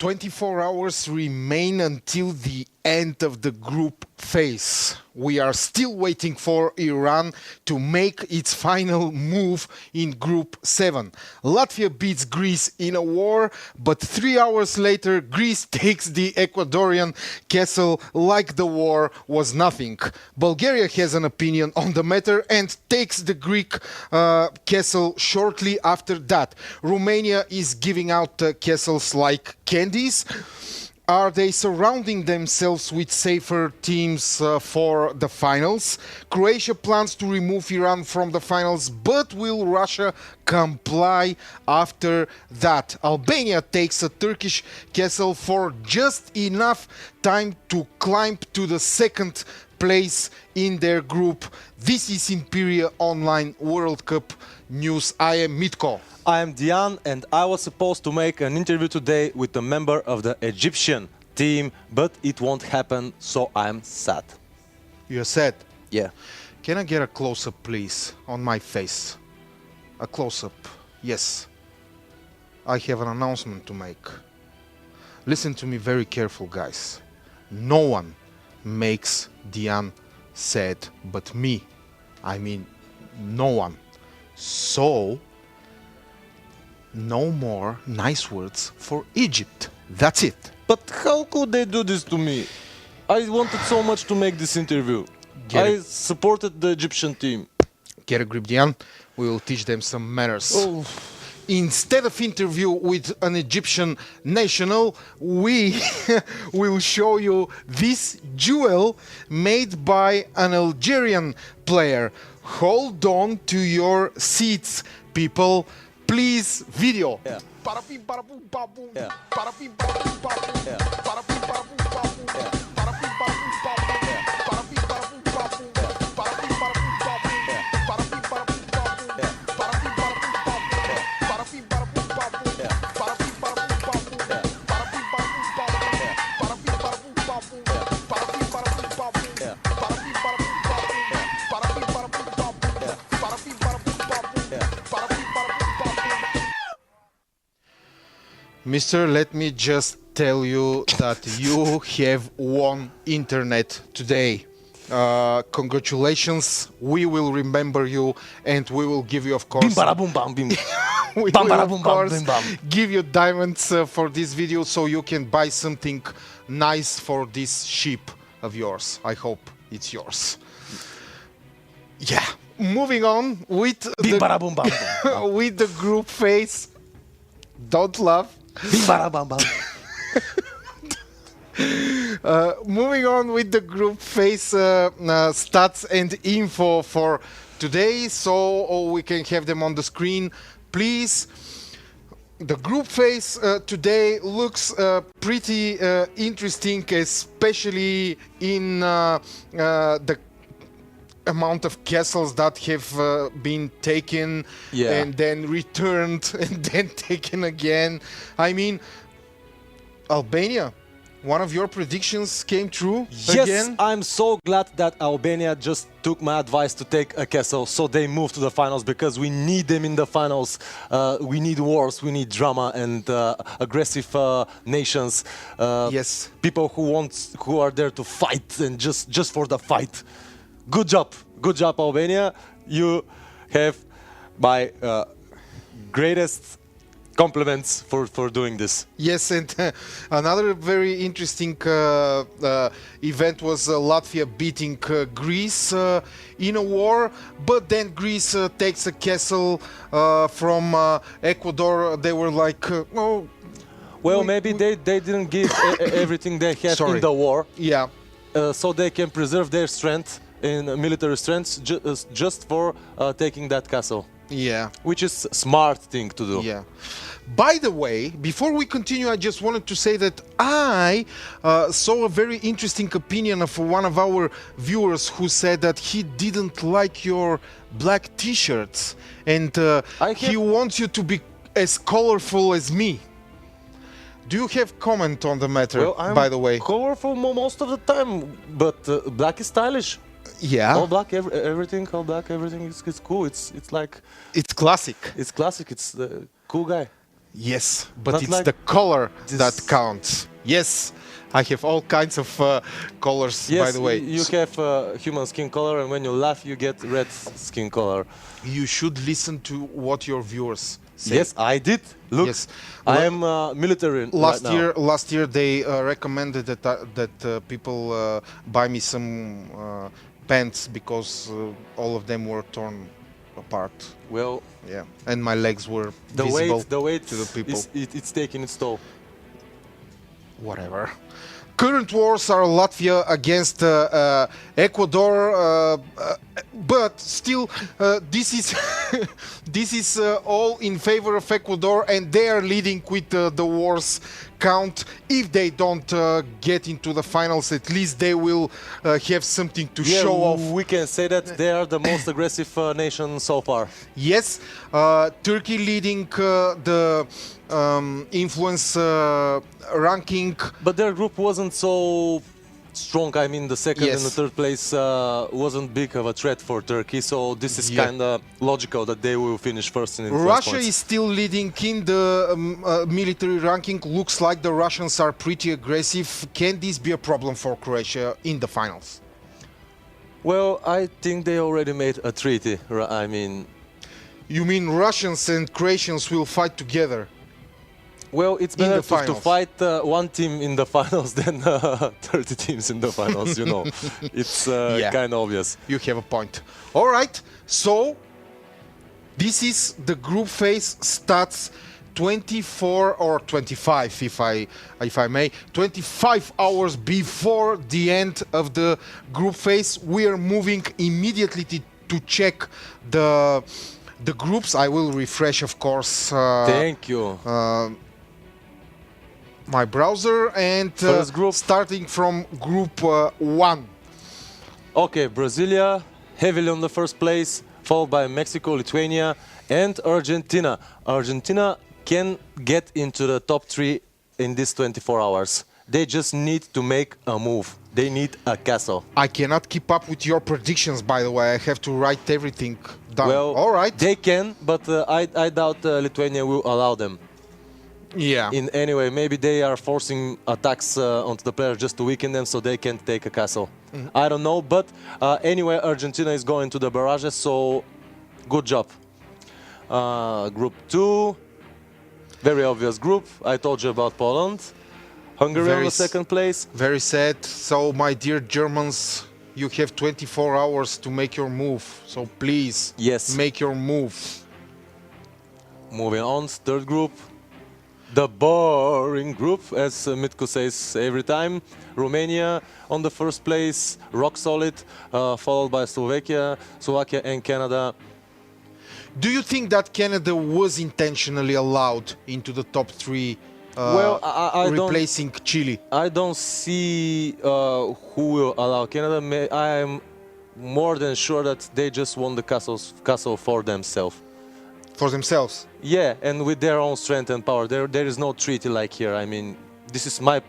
24 hours remain until the end of the group phase. We are still waiting for Iran to make its final move in Group 7. Latvia beats Greece in a war, but 3 hours later, Greece takes the Ecuadorian castle like the war was nothing. Bulgaria has an opinion on the matter and takes the Greek castle shortly after that. Romania is giving out castles like candies. Are they surrounding themselves with safer teams for the finals? Croatia plans to remove Iran from the finals, but will Russia comply after that? Albania takes a Turkish castle for just enough time to climb to the second place in their group. This is Imperia Online World Cup News. I am Mitko. I am Dian, and I was supposed to make an interview today with a member of the Egyptian team, but it won't happen, so I'm sad. You're sad? Yeah. Can I get a close-up, please, on my face? A close-up. Yes. I have an announcement to make. Listen to me very careful, guys. No one makes Dian sad but me. I mean, no one. So, no more nice words for Egypt. That's it. But how could they do this to me? I wanted so much to make this interview. I supported the Egyptian team. Get a grip, Dian. We will teach them some manners. Oh. Instead of interview with an Egyptian national, we will show you this jewel made by an Algerian player. Hold on to your seats, people. Please, video. Yeah. Yeah. Mister, let me just tell you that you have won internet today. Congratulations. We will remember you and we will give you, of course, Bim bara bum bam bim. we Bam will, bara of bum bam course, bim bam. give you diamonds for this video so you can buy something nice for this sheep of yours. I hope it's yours. Yeah. Moving on with Bim bara bum bam bum. with the group phase. Don't laugh. Bim bara bam bam. Moving on with the group phase stats and info for today, so we can have them on the screen, please. The group phase today looks pretty interesting, especially in the amount of castles that have been taken and then returned and then taken again. I mean, Albania, one of your predictions came true Yes, again? I'm so glad that Albania just took my advice to take a castle, so they moved to the finals, because we need them in the finals. We need wars, we need drama and aggressive nations. Yes. People who are there to fight and just for the fight. Good job, Albania. You have my greatest compliments for doing this. Yes, and another very interesting event was Latvia beating Greece in a war, but then Greece takes a castle from Ecuador. They were like, oh... Well, maybe they didn't give everything they had in the war. Yeah. So they can preserve their strength in military strength just for taking that castle. Yeah. Which is a smart thing to do. Yeah. By the way, before we continue, I just wanted to say that I saw a very interesting opinion of one of our viewers who said that he didn't like your black t-shirts and he wants you to be as colorful as me. Do you have comment on the matter, well, by the way? Colorful most of the time, but black is stylish. Yeah. All black, everything, all black, everything is cool. It's like... It's classic. It's classic, it's the cool guy. Yes, but Not it's like the color this- that counts. Yes, I have all kinds of colors, Yes, by the way. you have human skin color, and when you laugh, you get red skin color. You should listen to what your viewers say. Yes, I did. Look, Yes. I am military right now. Last year they recommended that people buy me some pants because all of them were torn apart. Well, Yeah, and my legs were the visible weight to the people. it's taking its toll. Whatever. Current wars are Latvia against Ecuador, but still, this is this is all in favor of Ecuador, and they are leading with the wars count. If they don't get into the finals, at least they will have something to Yeah, show off. we can say that they are the most aggressive nation so far. Yes, Turkey leading the influence ranking. But their group wasn't so strong. I mean, the second and the Yes. third place wasn't big of a threat for Turkey, so this is Yeah. kind of logical that they will finish first in influence Russia points. is still leading in the military ranking. Looks like the Russians are pretty aggressive. Can this be a problem for Croatia in the finals? Well, I think they already made a treaty. I mean, You mean Russians and Croatians will fight together? well, it's In better the to finals. fight one team in the finals than 30 teams in the finals, you know. It's Yeah. kind of obvious. You have a point. All right, so this is the group phase stats 24 or 25 if I may, 25 hours before the end of the group phase. We are moving immediately to check the groups. I will refresh, of course, Thank you. my browser, and First group. starting from group 1. Okay, Brasilia heavily on the first place, followed by Mexico, Lithuania, and Argentina. Argentina can get into the top 3 in these 24 hours. They just need to make a move. They need a castle. I cannot keep up with your predictions, by the way. I have to write everything down. Well, All right. they can, but I doubt Lithuania will allow them. Yeah. In any way, maybe they are forcing attacks onto the players just to weaken them so they can take a castle. I don't know, but anyway, Argentina is going to the barrages, so good job. Group 2, very obvious group. I told you about Poland. Hungary on Very the second place. Very sad. So, my dear Germans, you have 24 hours to make your move. So, please, Yes. make your move. Moving on, third group. The boring group, as Mitko says every time. Romania on the first place, rock solid, followed by Slovakia and Canada. Do you think that Canada was intentionally allowed into the top 3, Well, I don't- replacing Chile? I don't see who will allow Canada. I am more than sure that they just won the castle for themselves. For themselves? Yeah, and with their own strength and power. There is no treaty like here. I mean, this is my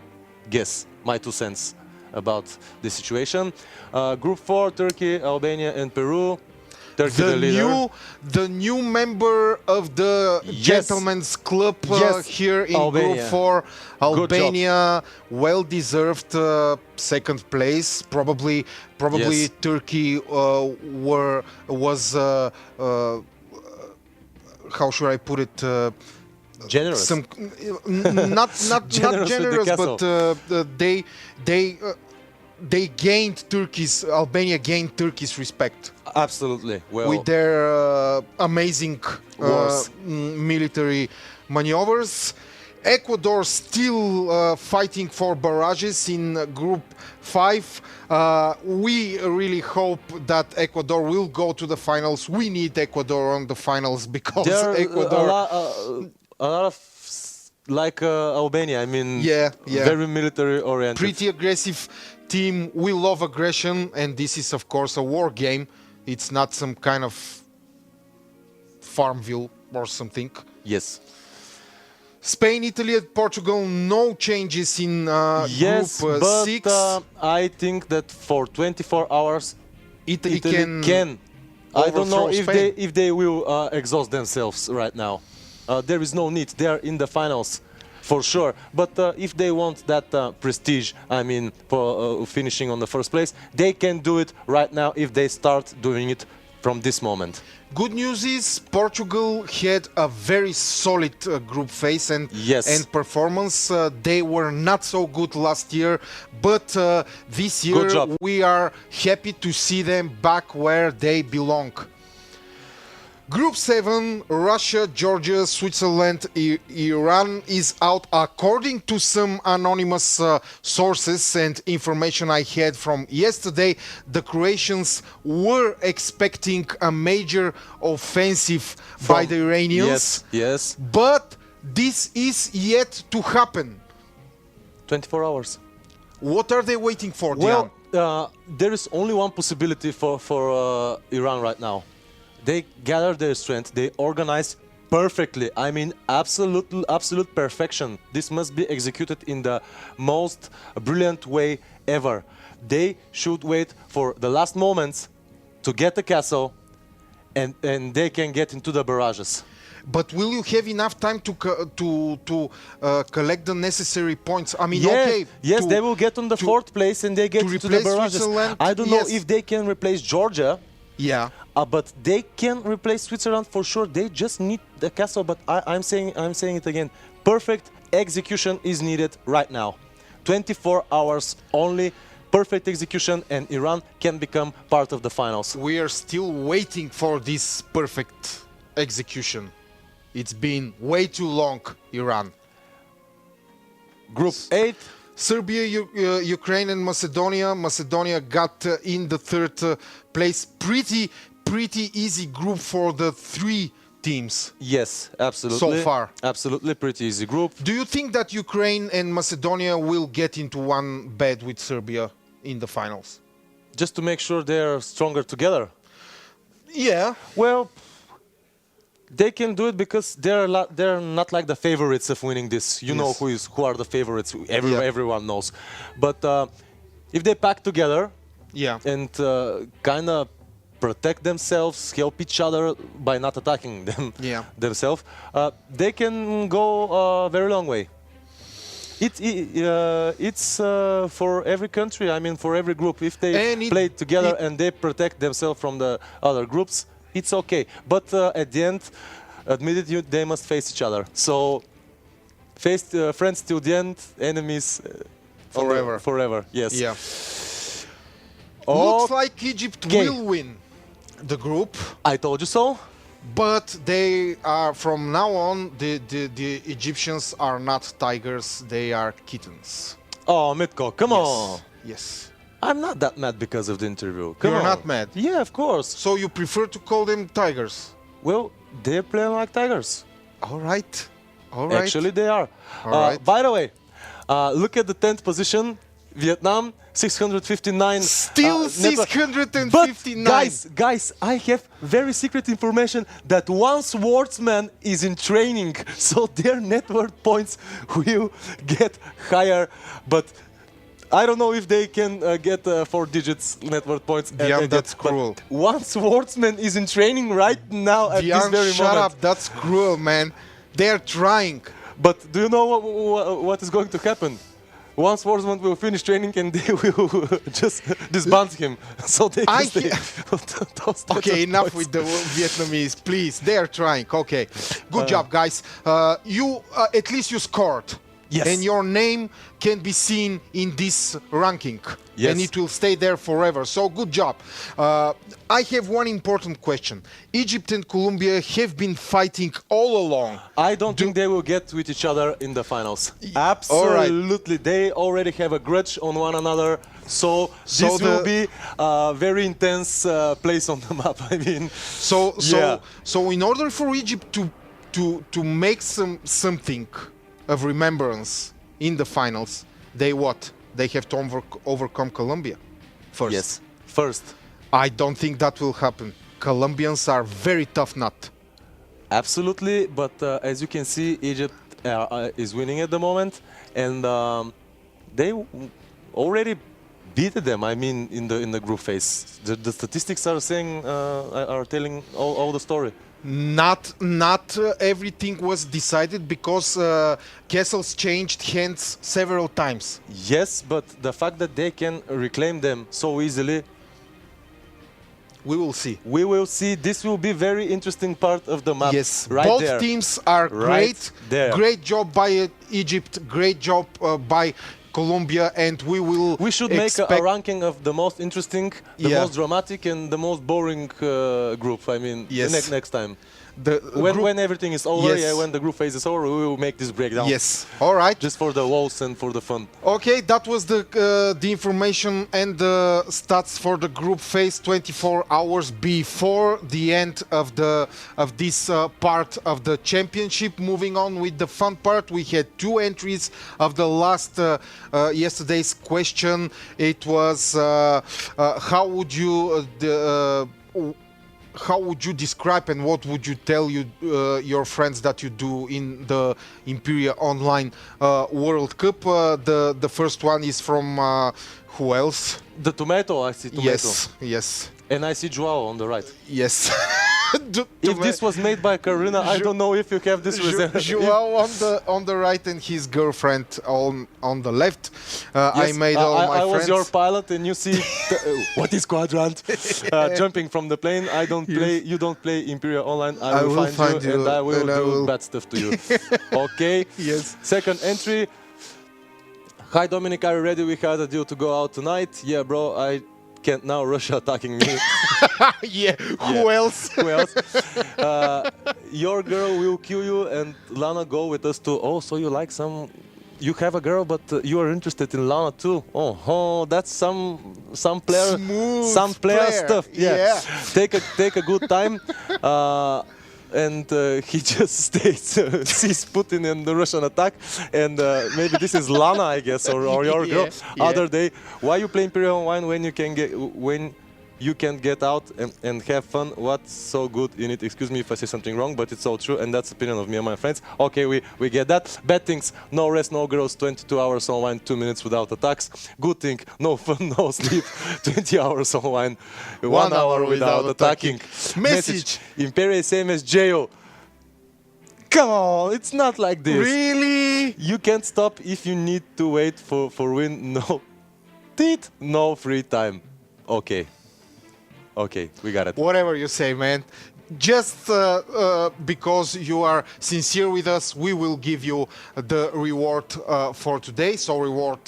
guess, my 2 cents about the situation. Group 4, Turkey, Albania, and Peru. Turkey the leader. The new member of the Yes. Gentlemen's Club Yes. here in Albania. Group 4, Good job. Albania, well-deserved second place. Probably Yes. Turkey was how should I put it? Generous. Some not Generous with the generous, castle. but they gained Albania gained Turkey's respect Absolutely. Well, with their amazing Wars. military maneuvers. Ecuador still fighting for barrages in Group 5. We really hope that Ecuador will go to the finals. We need Ecuador on the finals because there are Ecuador. a lot of like Albania. I mean, Yeah. very military oriented. Pretty aggressive team. We love aggression, and this is, of course, a war game. It's not some kind of Farmville or something. Yes. Spain, Italy, and Portugal, no changes in Yes, Group but 6. I think that for 24 hours, Italy Italy can. can. I don't know overthrow if Spain. they will exhaust themselves right now. there is no need. They are in the finals for sure. But if they want that prestige, I mean, for finishing on the first place, they can do it right now if they start doing it from this moment. Good news is Portugal had a very solid group phase and Yes. and performance. They were not so good last year, but this year Good job. we are happy to see them back where they belong. Group 7, Russia, Georgia, Switzerland, Iran is out according to some anonymous sources and information I had from yesterday. The Croatians were expecting a major offensive by the Iranians, Yes, yes. but this is yet to happen. 24 hours. What are they waiting for, Well, Dian? there is only one possibility for Iran right now. They gather their strength. They organize perfectly. I mean, absolute perfection. This must be executed in the most brilliant way ever. They should wait for the last moments to get the castle, and they can get into the barrages. But will you have enough time to collect the necessary points? I mean, Yes, okay. yes, they will get on the fourth place and they get to into the replace barrages. Switzerland, I don't know yes. if they can replace Georgia. Yeah. But they can replace Switzerland for sure. They just need the castle. But I'm saying it again. Perfect execution is needed right now. 24 hours only. Perfect execution, and Iran can become part of the finals. We are still waiting for this perfect execution. It's been way too long, Iran. Group 8. Serbia, Ukraine, and Macedonia. Macedonia got in the third place. Pretty easy group for the three teams. Yes, absolutely. So far. Absolutely, pretty easy group. Do you think that Ukraine and Macedonia will get into one bed with Serbia in the finals? Just to make sure they're stronger together. Yeah. Well, they can do it because they're not like the favorites of winning this. You know who are the favorites. Everyone knows. But if they pack together, Yeah. and kind of protect themselves, help each other by not attacking them themselves, they can go a very long way. It's for every country. I mean, for every group. If they play together and they protect themselves from the other groups, it's okay. But at the end, admit it, they must face each other. So, face friends till the end, enemies Forever. Forever. Yes. Yeah. Looks like Egypt will win the group. I told you so. But they are, from now on, the Egyptians are not tigers, they are kittens. Oh, Mitko, come on. Yes. I'm not that mad because of the interview. You're not mad? Yeah, of course. So you prefer to call them tigers? Well, they're playing like tigers. All right. All right. Actually, they are. All right. By the way, look at the 10th position. Vietnam, 659. Still 659. But guys, I have very secret information that one swordsman is in training, so their network points will get higher. But I don't know if they can get 4 digits network points. Dian, that's cruel. One swordsman is in training right now at Dian, this very shut moment. up. That's cruel, man. They're trying. But do you know what is going to happen? One swordsman will finish training and they will just disband him, so they can stay. Okay, enough with the Vietnamese, please. They are trying. Okay, good job, guys. You at least you scored. Yes. And your name can be seen in this ranking. Yes. And it will stay there forever. So good job. I have one important question. Egypt and Colombia have been fighting all along. I don't think they will get with each other in the finals. Absolutely. They already have a grudge on one another. So this will be a very intense place on the map. I mean, so in order for Egypt to make something of remembrance in the finals, they have to overcome Colombia first. Yes, first. I don't think that will happen. Colombians are very tough nut. Absolutely, but as you can see, Egypt is winning at the moment, and they already beat them. I mean, in the group phase, the statistics are saying are telling all the story. Not everything was decided because castles changed hands several times. Yes, but the fact that they can reclaim them so easily, We will see. we will see. This will be very interesting part of the map. Yes, right both there. teams are Right great. there. Great job by Egypt. Great job by Colombia, and we will. We should make a expect- ranking of the most interesting, the Yeah. most dramatic, and the most boring group. I mean, Yes. next time. the When everything is over, Yes. yeah, when the group phase is over, we will make this breakdown. Yes. All right. Just for the walls and for the fun. Okay, that was the information and the stats for the group phase 24 hours before the end of this part of the championship. Moving on with the fun part, we had two entries of the last yesterday's question. It was how would you how would you describe and what would you tell your friends that you do in the Imperia Online World Cup? The first one is from who else? The tomato, I see tomato. Yes. And I see Joao on the right. Yes. If this was made by Karina, I don't know if you have this resemblance. Joao on the right and his girlfriend on the left. I Yes, made all my I was friends. your pilot, and you see what is quadrant jumping from the plane. I don't play. You don't play Imperia Online. I will find you, and I will do bad stuff to you. Okay. Yes. Second entry. Hi Dominic, are you ready? We had a deal to go out tonight. Yeah, bro. I can't now. Russia attacking me. Yeah. Who else? Who else? Your girl will kill you, and Lana go with us too. Oh, so you like some? You have a girl, but you are interested in Lana too. Oh, that's some player, Smooth some player stuff. Yeah. Take a good time. And he just states, sees Putin and the Russian attack, and maybe this is Lana, I guess, or your girl. Yeah. Other day, why you play Imperial Online when you can get out and have fun? What's so good in it? Excuse me if I say something wrong, but it's all true, and that's the opinion of me and my friends. Okay, we get that. Bad things: no rest, no girls, 22 hours online, 2 minutes without attacks. Good thing: no fun, no sleep, 20 hours online, 1 hour without attacking. Message: Imperia same as jail. Come on, it's not like this. Really? You can't stop if you need to wait for win. No teeth, no free time. Okay, we got it. Whatever you say, man. Just because you are sincere with us, we will give you the reward for today. So reward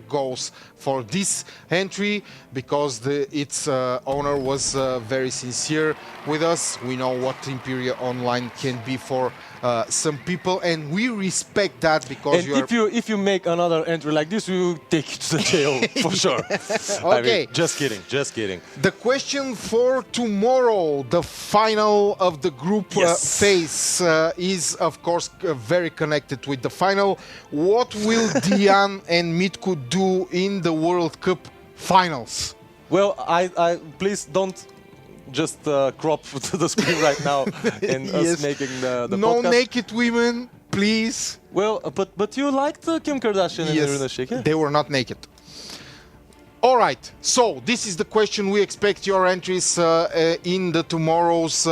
goes for this entry because its owner was very sincere with us. We know what Imperia Online can be for some people, and we respect that because And if you make another entry like this, we will take you to the jail for sure. Okay. I mean, just kidding. The question for tomorrow, the final of the group Yes. phase, is of course very connected with the final. What will Dian and Mitko do in the World Cup finals? Well, I please don't just crop to the screen right now and Yes. us making the No podcast. naked women, please. Well, but you liked Kim Kardashian and Irina Shayk, yeah? They were not naked. All right, so this is the question. We expect your entries in the tomorrow's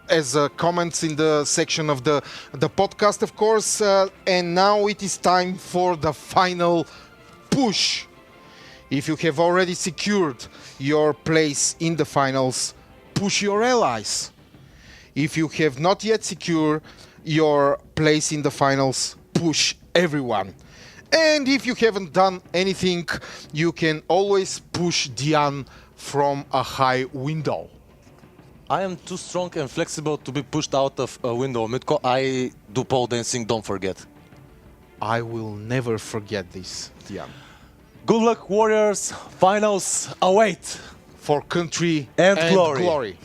as comments in the section of the podcast, of course. And now it is time for the final push. If you have already secured your place in the finals, push your allies. If you have not yet secured your place in the finals, push everyone. And if you haven't done anything, you can always push Dian from a high window. I am too strong and flexible to be pushed out of a window. Mitko, I do pole dancing, don't forget. I will never forget this, Dian. Good luck, Warriors. Finals await. For country And glory. glory.